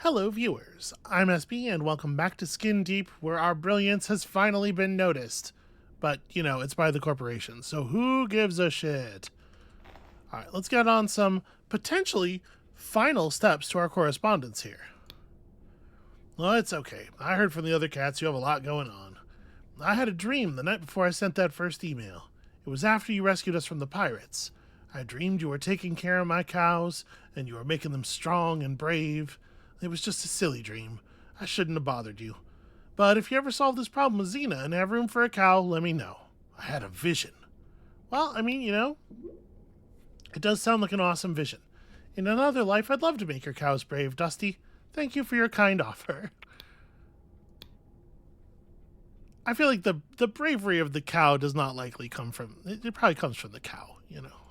Hello, viewers. I'm SB, and welcome back to Skin Deep, where our brilliance has finally been noticed. But, you know, it's by the corporation, so who gives a shit? Alright, let's get on some potentially final steps to our correspondence here. Well, it's okay. I heard from the other cats you have a lot going on. I had a dream the night before I sent that first email. It was after you rescued us from the pirates. I dreamed you were taking care of my cows, and you were making them strong and brave. It was just a silly dream. I shouldn't have bothered you. But if you ever solve this problem with Xena and have room for a cow, let me know. I had a vision. Well, I mean, you know, it does sound like an awesome vision. In another life, I'd love to make your cows brave, Dusty. Thank you for your kind offer. I feel like the bravery of the cow does not likely come from... It probably comes from the cow, you know.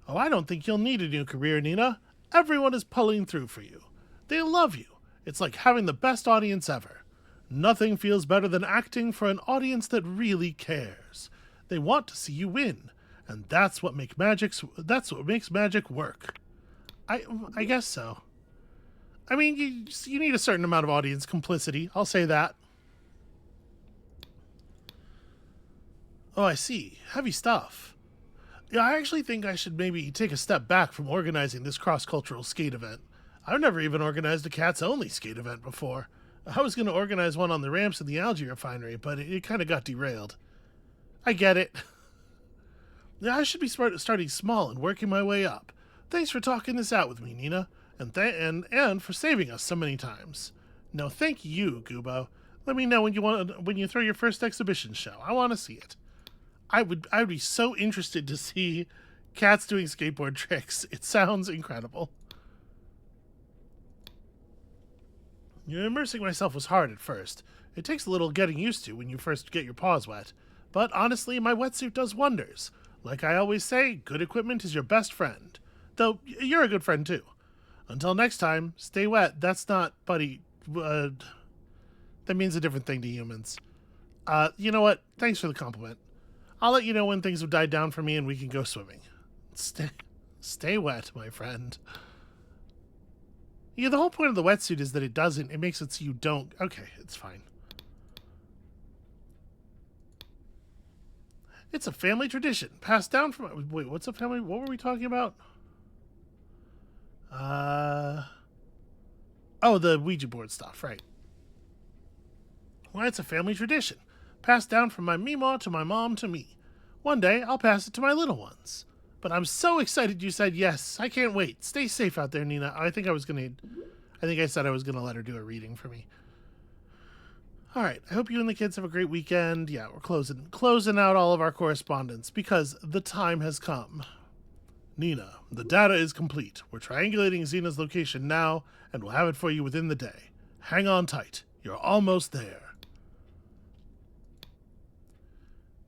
Oh, I don't think you'll need a new career, Nina. Everyone is pulling through for you. They love you. It's like having the best audience ever. Nothing feels better than acting for an audience that really cares. They want to see you win, and that's what makes magic work. I guess so. I mean, you need a certain amount of audience complicity. I'll say that. Oh, I see. Heavy stuff. Yeah, I actually think I should maybe take a step back from organizing this cross-cultural skate event. I've never even organized a cats-only skate event before. I was going to organize one on the ramps in the algae refinery, but it kind of got derailed. I get it. Yeah, I should be starting small and working my way up. Thanks for talking this out with me, Nina, and for saving us so many times. No, thank you, Gubo. Let me know when you throw your first exhibition show. I want to see it. I would be so interested to see cats doing skateboard tricks. It sounds incredible. Immersing myself was hard at first. It takes a little getting used to when you first get your paws wet. But honestly, my wetsuit does wonders. Like I always say, good equipment is your best friend. Though, you're a good friend too. Until next time, stay wet. That's not, buddy, that means a different thing to humans. You know what? Thanks for the compliment. I'll let you know when things have died down for me and we can go swimming. Stay wet, my friend. Yeah, the whole point of the wetsuit is that it makes it so you don't... Okay, it's fine. It's a family tradition, passed down from... Wait, what's a family... What were we talking about? Oh, the Ouija board stuff, right. Well, it's a family tradition, passed down from my Meemaw to my mom to me. One day, I'll pass it to my little ones. But I'm so excited you said yes. I can't wait. Stay safe out there, Nina. I think I said I was gonna let her do a reading for me. Alright, I hope you and the kids have a great weekend. Yeah, we're closing out all of our correspondence because the time has come. Nina, the data is complete. We're triangulating Xena's location now, and we'll have it for you within the day. Hang on tight. You're almost there.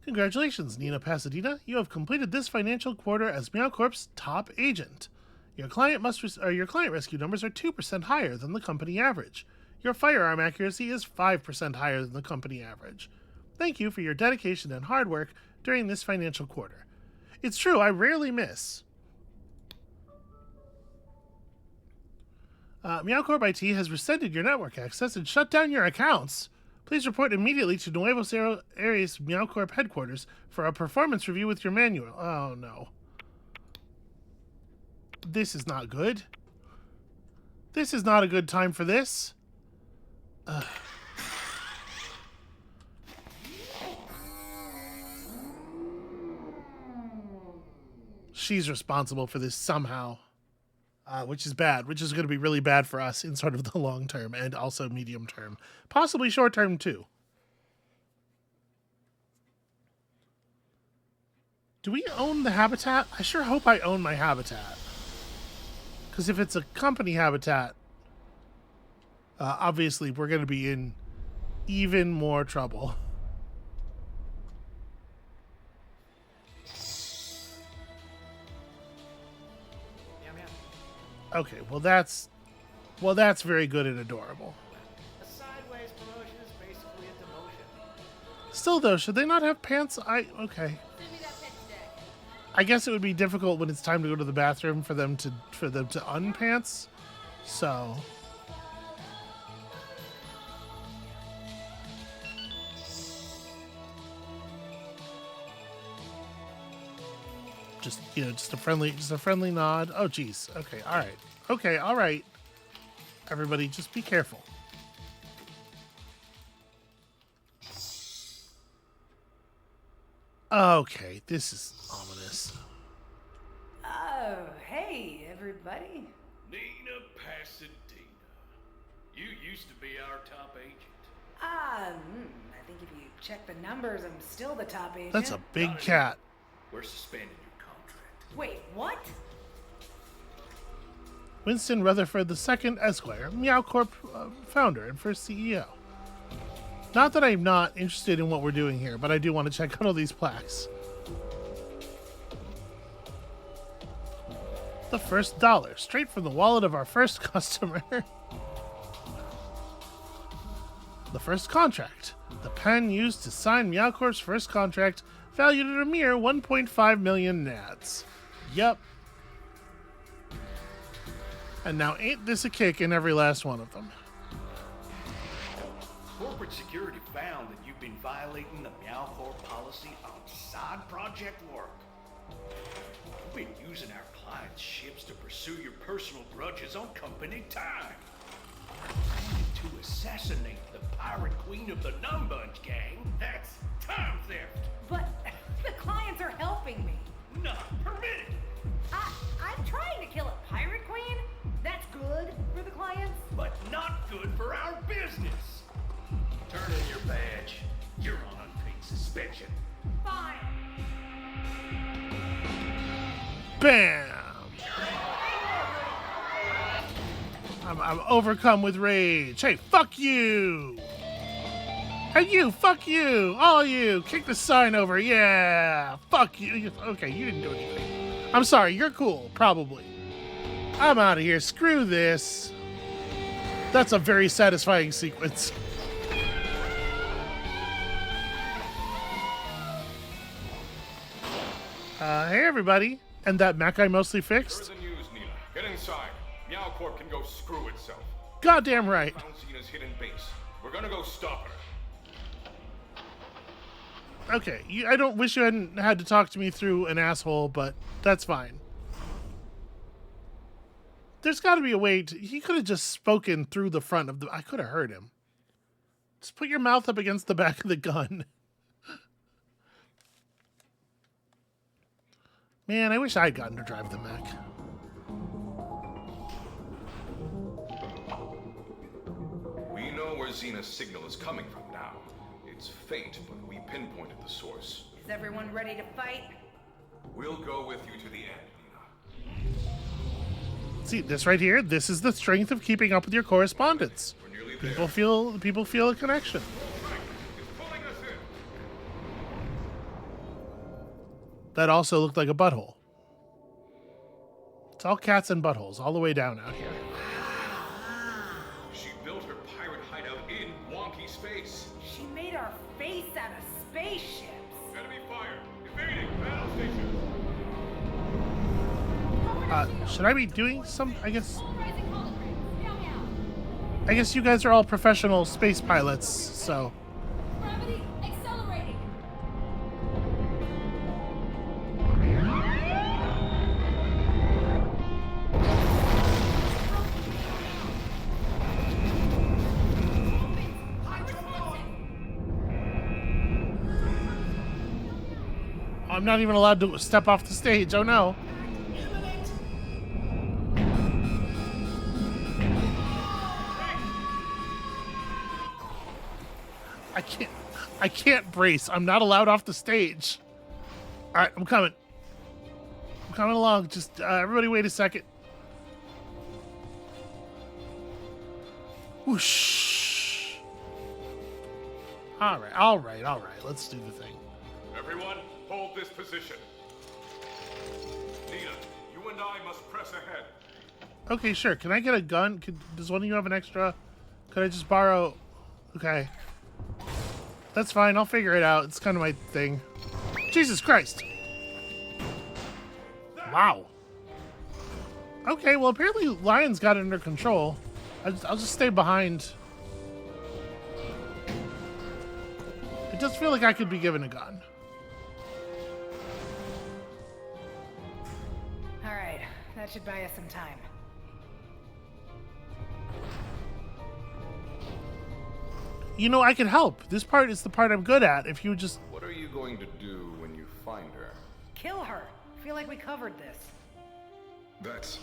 Congratulations, Nina Pasadena. You have completed this financial quarter as MeowCorp's top agent. Your client rescue numbers are 2% higher than the company average. Your firearm accuracy is 5% higher than the company average. Thank you for your dedication and hard work during this financial quarter. It's true, I rarely miss. MeowCorp IT has rescinded your network access and shut down your accounts. Please report immediately to Nuevos Aires MeowCorp headquarters for a performance review with your manual. Oh, no. This is not good. This is not a good time for this. She's responsible for this somehow. Which is bad, which is going to be really bad for us in sort of the long term and also medium term. Possibly short term, too. Do we own the habitat? I sure hope I own my habitat. Because if it's a company habitat, obviously we're going to be in even more trouble. Okay, well that's very good and adorable. A sideways promotion is basically a demotion. Still though, should they not have pants? Okay. I guess it would be difficult when it's time to go to the bathroom for them to unpants. So just, you know, just a friendly nod. Oh geez. Okay, all right. Okay, all right. Everybody just be careful. Okay, this is ominous. Oh, hey, everybody. Nina Pasadena. You used to be our top agent. I think if you check the numbers, I'm still the top agent. That's a big cat. We're suspending your contract. Wait, what? Winston Rutherford II, Esquire, Meow Corp founder and first CEO. Not that I'm not interested in what we're doing here, but I do want to check out all these plaques. The first dollar, straight from the wallet of our first customer. The first contract. The pen used to sign Meow Corp's first contract, valued at a mere 1.5 million nats. Yep. And now ain't this a kick in every last one of them. Corporate security found that you've been violating the Meow Corp policy on side project work. You've been using our clients' ships to pursue your personal grudges on company time. And to assassinate the pirate queen of the Numbunch gang, that's time theft. But the clients are helping me. Not permitted. I'm trying to kill a pirate queen. That's good for the clients. But not good for our business. Turn in your badge. You're on unpaid suspension. Fine. Bam! I'm overcome with rage. Hey, fuck you! Hey, you! Fuck you! All you! Kick the sign over. Yeah! Fuck you! Okay, you didn't do anything. I'm sorry. You're cool. Probably. I'm out of here. Screw this. That's a very satisfying sequence. Hey, everybody. And that mech I mostly fixed? Here's the news, Nina. Get inside. Meow Corp can go screw itself. Goddamn right. Found Zena's hidden base. We're gonna go stop her. Okay, I don't wish you hadn't had to talk to me through an asshole, but that's fine. There's got to be a way to... He could have just spoken through the front of the... I could have heard him. Just put your mouth up against the back of the gun. Man, I wish I'd gotten to drive the mech. We know where Zena's signal is coming from now. It's faint, but we pinpointed the source. Is everyone ready to fight? We'll go with you to the end, Nina. See, this right here, this is the strength of keeping up with your correspondence. We're nearly there. People feel a connection. Right. It's pulling us in. That also looked like a butthole. It's all cats and buttholes all the way down out here. She built her pirate hideout in wonky space. She made our face out of spaceships. Enemy fire. Evading. Battle station. Should I be doing some... I guess you guys are all professional space pilots, so... Gravity accelerating. I'm not even allowed to step off the stage. Oh no. I can't brace. I'm not allowed off the stage. All right, I'm coming. I'm coming along. Just everybody wait a second. Whoosh. All right. Let's do the thing. Everyone, hold this position. Nina, you and I must press ahead. Okay, sure. Can I get a gun? Does one of you have an extra? Could I just borrow? Okay. That's fine. I'll figure it out. It's kind of my thing. Jesus Christ. Wow. Okay, well, apparently Lion's got it under control. I'll just stay behind. It does feel like I could be given a gun. All right, that should buy us some time. You know, I could help. This part is the part I'm good at. If you would just... What are you going to do when you find her? Kill her. Feel like we covered this. That's...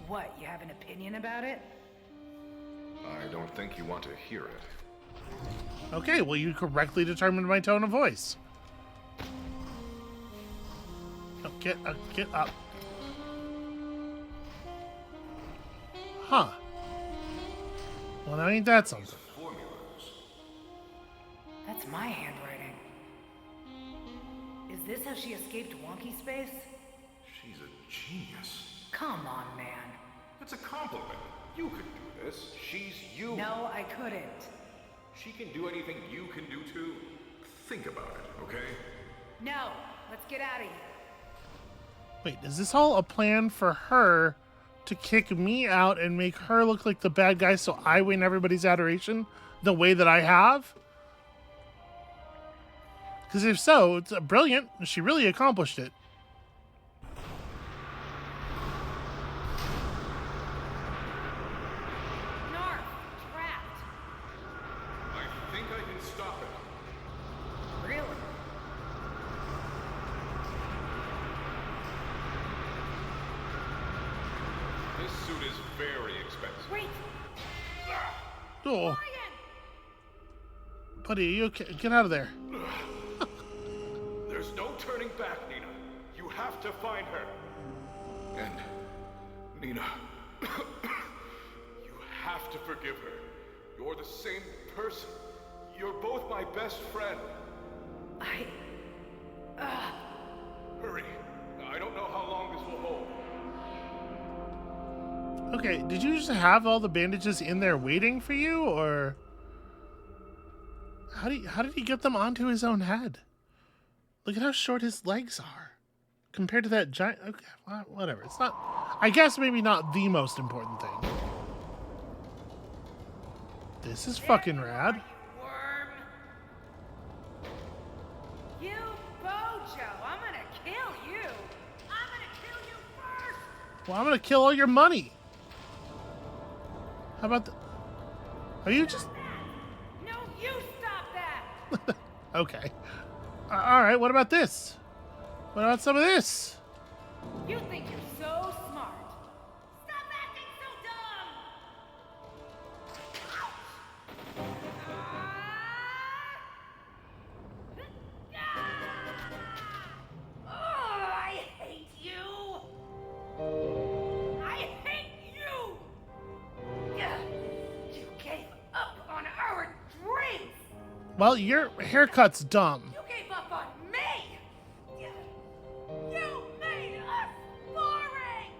What, you have an opinion about it? I don't think you want to hear it. Okay, well, you correctly determined my tone of voice. Oh, get up. Huh. Well, now ain't that something? Formulas. That's my handwriting. Is this how she escaped wonky space? She's a genius. Come on, man. It's a compliment. You could do this. She's you. No, I couldn't. She can do anything you can do too. Think about it, okay? No, let's get out of here. Wait, is this all a plan for her to kick me out and make her look like the bad guy so I win everybody's adoration the way that I have? Because if so, it's brilliant. She really accomplished it. Narf, trapped. I think I can stop it. Really? This suit is very expensive. Wait, Oh, Ryan! buddy, are you okay? Get out of there. There's no turning back, Nina. You have to find her. And, Nina, you have to forgive her. You're the same person. You're both my best friend. Hurry. I don't know how long this will hold. Okay, did you just have all the bandages in there waiting for you, or how did he get them onto his own head? Look at how short his legs are compared to that giant. Okay, well, whatever. It's not. I guess maybe not the most important thing. This is fucking rad. Worm! You Bojo! I'm gonna kill you! I'm gonna kill you first! Well, I'm gonna kill all your money. How about the? Are you just No, you stop that! okay? All right. What about this? What about some of this? You think you're so smart. Stop acting so dumb! I hate you! I hate you! You gave up on our dreams! Well, your haircut's dumb. You gave up on me! You made us boring!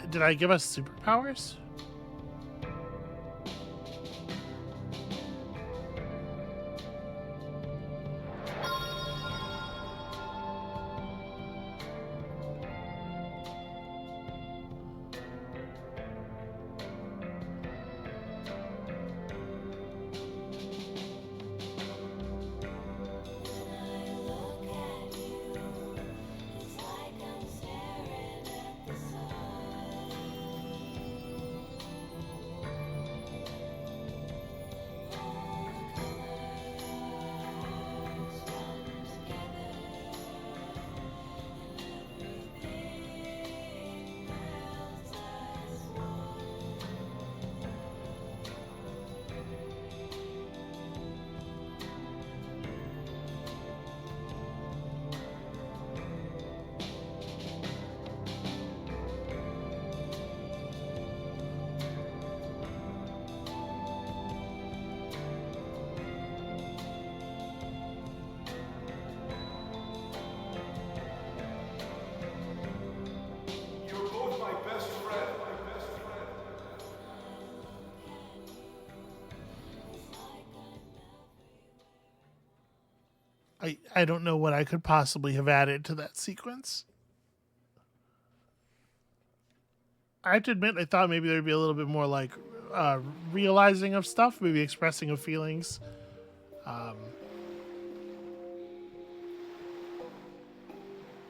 Did I give us superpowers? I don't know what I could possibly have added to that sequence. I have to admit, I thought maybe there'd be a little bit more like realizing of stuff, maybe expressing of feelings.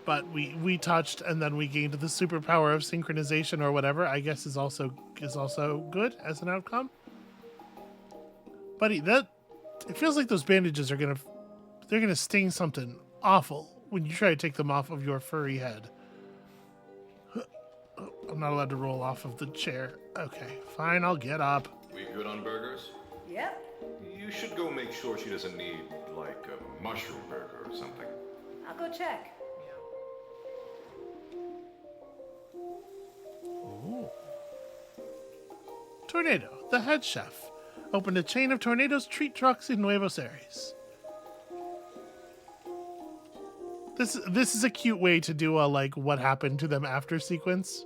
But we touched, and then we gained the superpower of synchronization or whatever. I guess is also good as an outcome. Buddy, that it feels like those bandages are gonna sting something awful when you try to take them off of your furry head. I'm not allowed to roll off of the chair. Okay, fine, I'll get up. We good on burgers? Yep. You should go make sure she doesn't need, like, a mushroom burger or something. I'll go check. Ooh. Tornado, the head chef, opened a chain of Tornado's treat trucks in Nuevos Aires. This is a cute way to do a like what happened to them after sequence.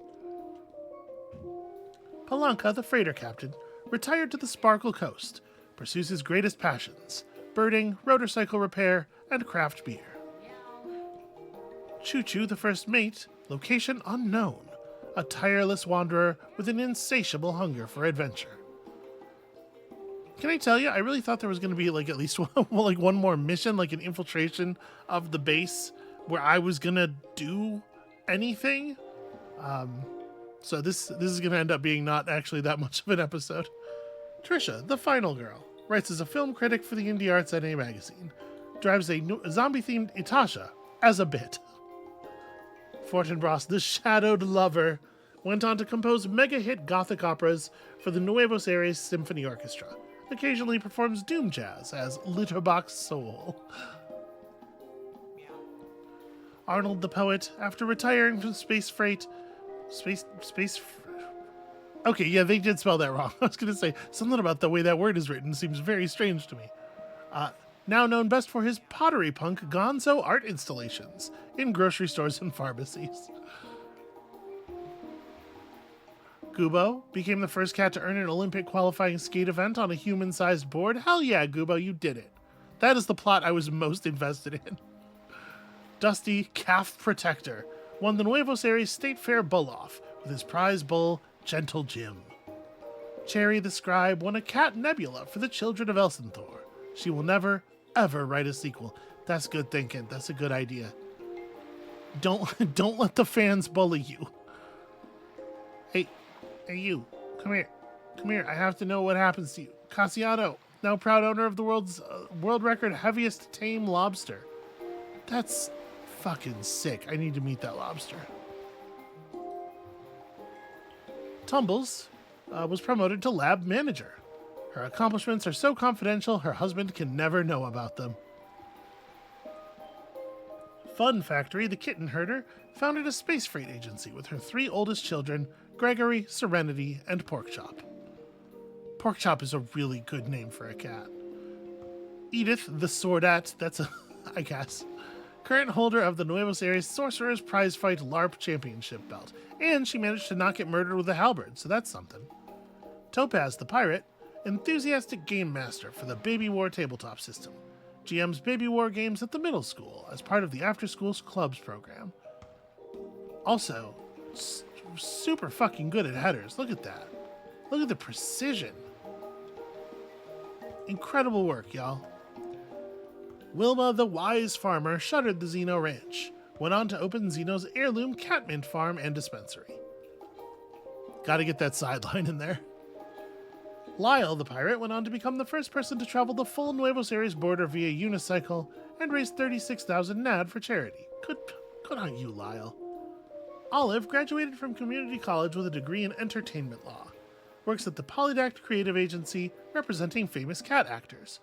Palanca, the freighter captain, retired to the Sparkle Coast, pursues his greatest passions: birding, motorcycle repair, and craft beer. Choo Choo, the first mate, location unknown, a tireless wanderer with an insatiable hunger for adventure. Can I tell you, I really thought there was going to be like at least one more mission, like an infiltration of the base where I was going to do anything. So this is going to end up being not actually that much of an episode. Trisha, the final girl, writes as a film critic for the Indie Arts NA magazine, drives a zombie-themed Itasha as a bit. Fortinbras, the shadowed lover, went on to compose mega-hit gothic operas for the Nuevos Aires Symphony Orchestra. Occasionally performs doom jazz as Litterbox Soul. Arnold the poet, after retiring from Okay, yeah, they did spell that wrong. I was going to say, something about the way that word is written seems very strange to me. Now known best for his pottery punk gonzo art installations in grocery stores and pharmacies. Gubo became the first cat to earn an Olympic qualifying skate event on a human-sized board. Hell yeah, Gubo, you did it. That is the plot I was most invested in. Dusty, calf protector, won the Nuevos Aires State Fair bull-off with his prize bull, Gentle Jim. Cherry the scribe won a cat nebula for the children of Elsinthor. She will never, ever write a sequel. That's good thinking. That's a good idea. Don't let the fans bully you. Hey, you, come here. Come here, I have to know what happens to you. Cassiano, now proud owner of the world record heaviest tame lobster. That's fucking sick. I need to meet that lobster. Tumbles was promoted to lab manager. Her accomplishments are so confidential, her husband can never know about them. Fun Factory, the kitten herder, founded a space freight agency with her 3 oldest children, Gregory, Serenity, and Porkchop. Porkchop is a really good name for a cat. Edith, the Swordette, I guess, current holder of the Nuevos Aires Sorcerer's Prizefight LARP Championship belt, and she managed to not get murdered with a halberd, so that's something. Topaz, the pirate, enthusiastic game master for the Baby War tabletop system, GM's Baby War games at the middle school as part of the After Schools Clubs program. Also, super fucking good at headers. Look at that. Look at the precision. Incredible work, y'all. Wilma, the wise farmer, shuttered the Xeno Ranch. Went on to open Xeno's heirloom catmint farm and dispensary. Gotta get that sideline in there. Lyle, the pirate, went on to become the first person to travel the full Nuevos Aires border via unicycle and raised 36,000 NAD for charity. Good on you, Lyle. Olive graduated from community college with a degree in entertainment law. Works at the Polydact Creative Agency, representing famous cat actors.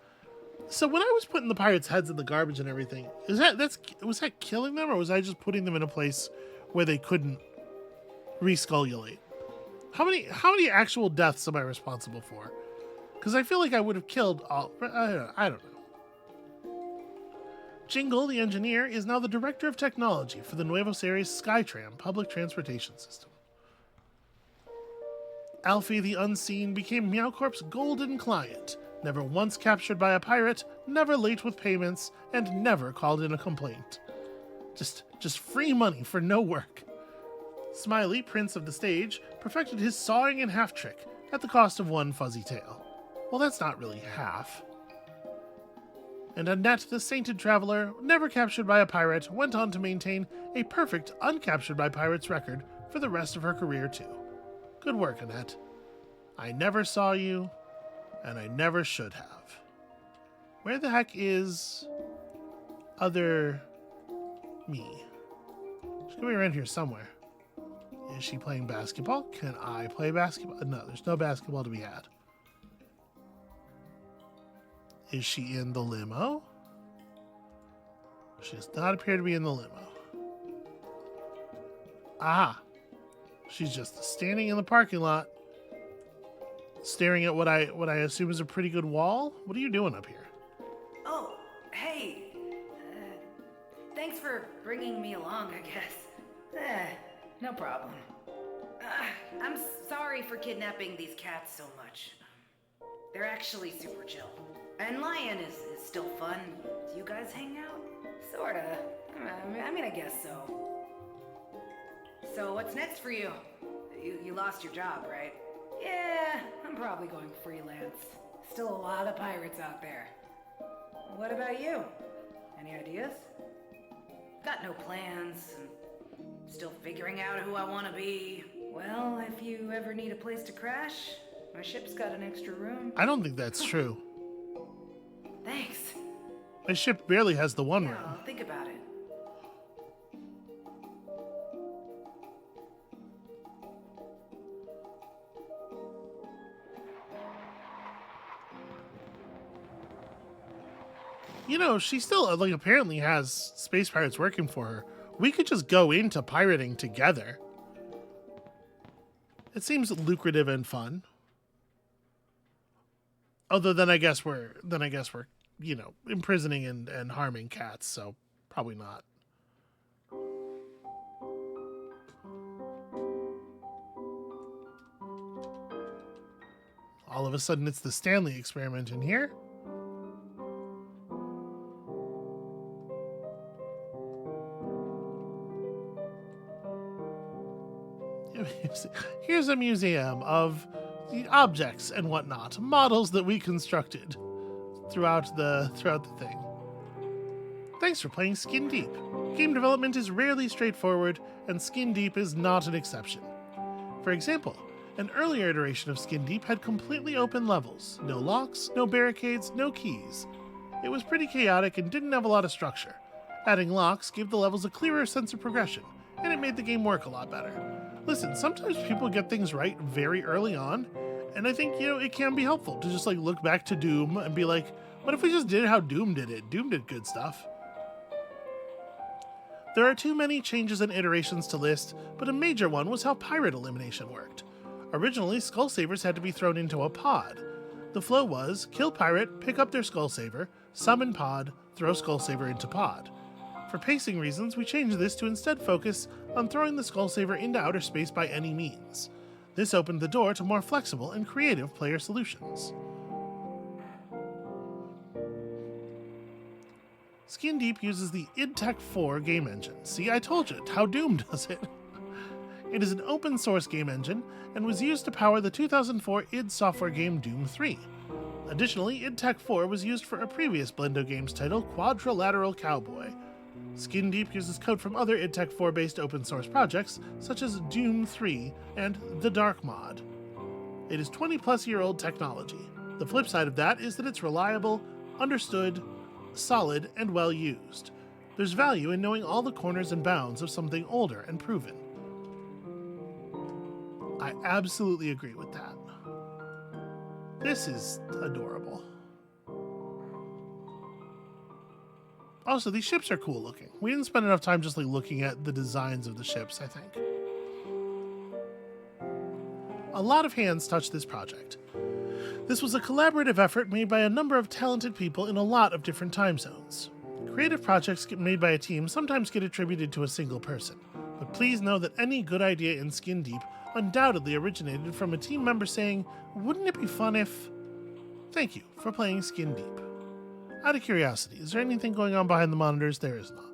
So when I was putting the pirates' heads in the garbage and everything, was that killing them, or was I just putting them in a place where they couldn't reskullulate? How many actual deaths am I responsible for? Because I feel like I would have killed all. I don't know. Jingle, the engineer, is now the director of technology for the Nuevos Aires Skytram public transportation system. Alfie the Unseen became MeowCorp's golden client, never once captured by a pirate, never late with payments, and never called in a complaint. Just free money for no work. Smiley, prince of the stage, perfected his sawing in half trick at the cost of one fuzzy tail. Well, that's not really half. And Annette, the sainted traveler, never captured by a pirate, went on to maintain a perfect uncaptured by pirates record for the rest of her career, too. Good work, Annette. I never saw you, and I never should have. Where the heck is other me? She's gonna be around here somewhere. Is she playing basketball? Can I play basketball? No, there's no basketball to be had. Is she in the limo? She does not appear to be in the limo. Aha! She's just standing in the parking lot, staring at what I assume is a pretty good wall. What are you doing up here? Oh, hey. Thanks for bringing me along, I guess. No problem. I'm sorry for kidnapping these cats so much. They're actually super chill. And Lion is still fun. Do you guys hang out? Sorta. I mean, I guess so. So what's next for you? You lost your job, right? Yeah, I'm probably going freelance. Still a lot of pirates out there. What about you? Any ideas? Got no plans. Still figuring out who I want to be. Well, if you ever need a place to crash, my ship's got an extra room. I don't think that's true. Thanks. My ship barely has the one Yeah, room. I'll think about it. You know, she still apparently has space pirates working for her. We could just go into pirating together. It seems lucrative and fun. Although then I guess we're imprisoning and harming cats, so probably not. All of a sudden it's the Stanley experiment in here. Here's a museum of the objects and whatnot, models that we constructed throughout the thing. Thanks for playing Skin Deep. Game development is rarely straightforward, and Skin Deep is not an exception. For example, an earlier iteration of Skin Deep had completely open levels, no locks, no barricades, no keys. It was pretty chaotic and didn't have a lot of structure. Adding locks gave the levels a clearer sense of progression, and it made the game work a lot better. Listen, sometimes people get things right very early on, and I think, it can be helpful to just look back to Doom and be like, what if we just did how Doom did it? Doom did good stuff. There are too many changes and iterations to list, but a major one was how pirate elimination worked. Originally, skull savers had to be thrown into a pod. The flow was, kill pirate, pick up their skull saver, summon pod, throw skull saver into pod. For pacing reasons, we changed this to instead focus on throwing the skull saver into outer space by any means. This opened the door to more flexible and creative player solutions. Skin Deep uses the id Tech 4 game engine. See, I told you, how Doom does it. It is an open source game engine and was used to power the 2004 id Software game Doom 3. Additionally, id Tech 4 was used for a previous Blendo Games title, Quadrilateral Cowboy. Skin Deep uses code from other id Tech 4 based open source projects, such as Doom 3 and The Dark Mod. It is 20-plus-year-old technology. The flip side of that is that it's reliable, understood, solid, and well used. There's value in knowing all the corners and bounds of something older and proven. I absolutely agree with that. This is adorable. Also, these ships are cool looking. We didn't spend enough time just looking at the designs of the ships, I think. A lot of hands touched this project. This was a collaborative effort made by a number of talented people in a lot of different time zones. Creative projects made by a team sometimes get attributed to a single person, but please know that any good idea in Skin Deep undoubtedly originated from a team member saying, "Wouldn't it be fun if..." Thank you for playing Skin Deep. Out of curiosity, is there anything going on behind the monitors? There is not.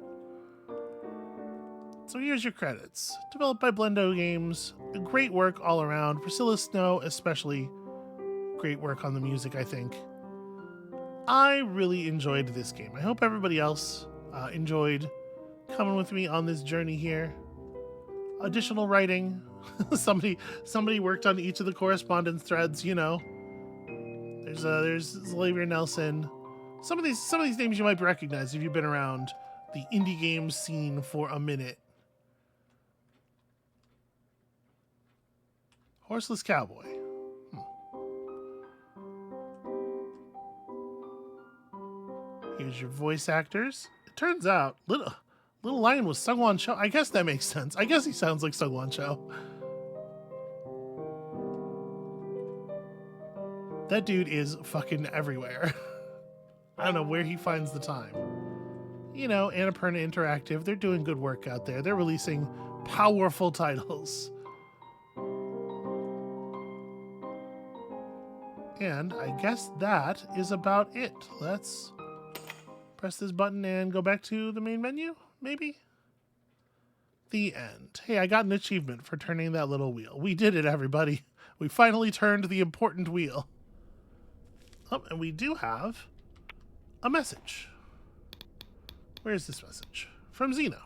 So here's your credits. Developed by Blendo Games. Great work all around. Priscilla Snow, especially. Great work on the music, I think. I really enjoyed this game. I hope everybody else enjoyed coming with me on this journey here. Additional writing. somebody worked on each of the correspondence threads, you know. There's Xavier Nelson. Some of these names you might recognize if you've been around the indie games scene for a minute. Horseless Cowboy. Here's your voice actors. It turns out Little Lion was Sungwon Cho. I guess that makes sense. I guess he sounds like Sungwon Cho. That dude is fucking everywhere. I don't know where he finds the time. You know, Annapurna Interactive, they're doing good work out there. They're releasing powerful titles. And I guess that is about it. Let's press this button and go back to the main menu, maybe? The end. Hey, I got an achievement for turning that little wheel. We did it, everybody. We finally turned the important wheel. Oh, and we do have a message. Where's this message? From Xena.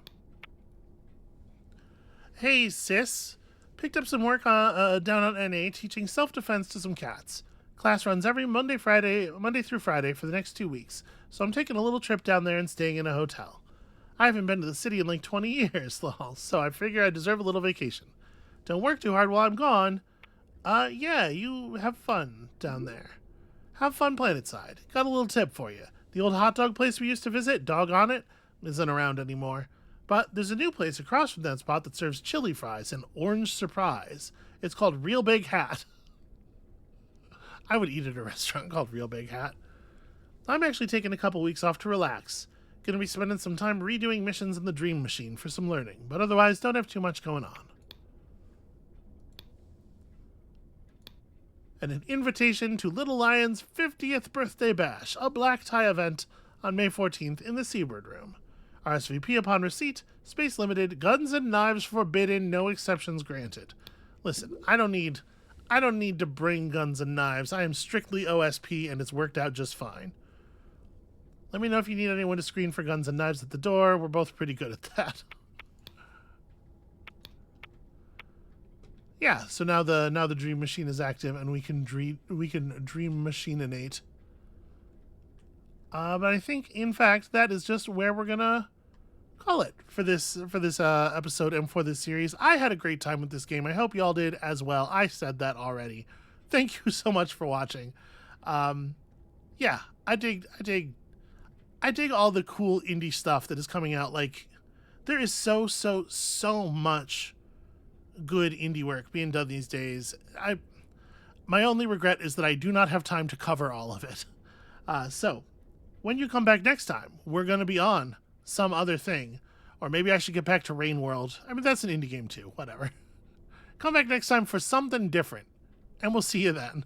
Hey, sis. Picked up some work down on NA teaching self-defense to some cats. Class runs every Monday through Friday for the next 2 weeks, so I'm taking a little trip down there and staying in a hotel. I haven't been to the city in like 20 years, lol, so I figure I deserve a little vacation. Don't work too hard while I'm gone. Yeah, you have fun down there. Have fun planetside. Got a little tip for you. The old hot dog place we used to visit, Doggone It, isn't around anymore. But there's a new place across from that spot that serves chili fries and orange surprise. It's called Real Big Hat. I would eat at a restaurant called Real Big Hat. I'm actually taking a couple weeks off to relax. Gonna be spending some time redoing missions in the Dream Machine for some learning, but otherwise don't have too much going on. And an invitation to Little Lion's 50th birthday bash, a black tie event on May 14th in the Seabird Room. RSVP upon receipt, space limited, guns and knives forbidden, no exceptions granted. Listen, I don't need to bring guns and knives. I am strictly OSP and it's worked out just fine. Let me know if you need anyone to screen for guns and knives at the door. We're both pretty good at that. Yeah, so now the Dream Machine is active and we can dream machineinate. But I think in fact that is just where we're gonna call it for this episode and for this series. I had a great time with this game. I hope y'all did as well. I said that already. Thank you so much for watching. Yeah, I dig all the cool indie stuff that is coming out. Like, there is so much good indie work being done these days. My only regret is that I do not have time to cover all of it. So when you come back next time, we're going to be on some other thing. Or maybe I should get back to Rain World. I mean, that's an indie game too. Whatever. Come back next time for something different. And we'll see you then.